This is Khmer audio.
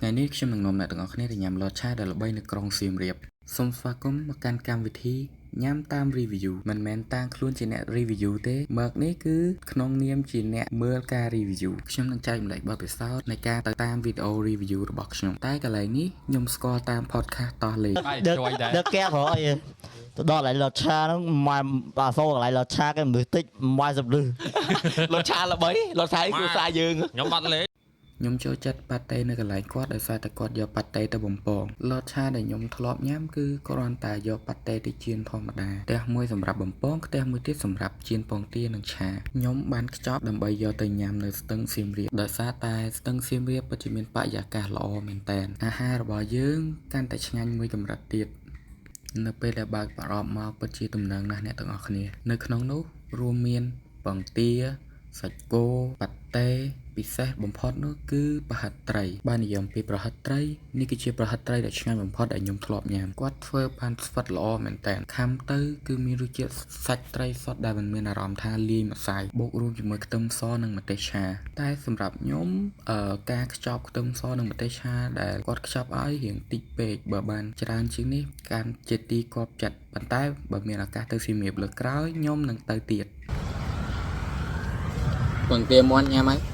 ថ្ងៃនេះខ្ញុំនឹងនាំអ្នកទាំងអស់គ្នាទៅញ៉ាំលតឆាដែលល្បីនៅក្រុងសៀមរាបសូមស្វាគមន៍មកកាន់កម្មវិធីញ៉ាំតាម review មិនមែនតាំងខ្លួនជាអ្នក review ទេមកនេះគឺក្នុងនាមជាអ្នកមើលការ review ខ្ញុំនឹងចែកម្លែកបទពិសោធន៍នៃការទៅតាមវីដេអូ review របស់ខ្ញុំតែកន្លែងនេះខ្ញុំស្គាល់តាម podcast តោះលេងដឹកកែប្រអីទៅដល់កន្លែងលតឆាហ្នឹងម៉ែអាសូរកន្លែងលតឆាគេមនុស្សតិចម៉ែសំលឺលតឆាល្បីលតឆាគ្រួសារយើងខ្ញុំបាត់លេងខ្ញុំចូលចិត្តប៉ាតេនៅកន្លែងគាត់ដោយសារតែគាត់យកប៉ាតេទៅបំពងលតឆាដែលខ្ញុំធ្លាប់ញ៉ាំគឺគ្រាន់តែយកប៉ាតេទៅចៀនធម្មតាផ្ទះមួយសម្រាប់បំពងផ្ទះមួយទៀតសម្រាប់ចៀនពងទានិងឆាខ្ញុំបានខ្ចប់ដើម្បីយកទៅញ៉ាំនៅស្ទឹងសៀមរាបដោយសារតែស្ទឹងសៀមរាបពិតជាមានបរិយាកាសល្អមែនតើអាហាររបស់យើងកាន់តែឆ្ងាញ់មួយកម្រិតទៀតនៅពេលដែលបើកប្រអប់មកពិតជាទំនើងណាស់អ្នកទាំងអស់គ្នានៅក្នុងនោះរួមមានពងទាសាច់គោប៉ាតេពិសេសបំផុតនោះគឺប្រហិតត្រីបាននិយមពីប្រហិតត្រីនេះគឺជាប្រហិតត្រីដែលឆ្ងាញ់បំផុតដែលខ្ញុំធ្លាប់ញ៉ាំគាត់ធ្វើបានស្វិតល្អមែនតើខាំទៅគឺមានរសជាតិសាច់ត្រីសុទ្ធដែលមិនមានអារម្មណ៍ថាលាយម្សៅបូករួមជាមួយខ្ទឹមសនិងម្ទេសឆាតែសម្រាប់ខ្ញុំការខ្ចប់ខ្ទឹមសនិងម្ទេសឆាដែលគាត់ខ្ចប់ឲ្យរៀងតិចពេកបើបានច្រើនជាងនេះកាន់ជាទីគប់ចិត្តប៉ុន្តែបើមានឱកាសទៅសៀមរាបលើកក្រោយខ្ញុំនឹងទៅទៀតពងទាមាន់ញ៉ាំហើយ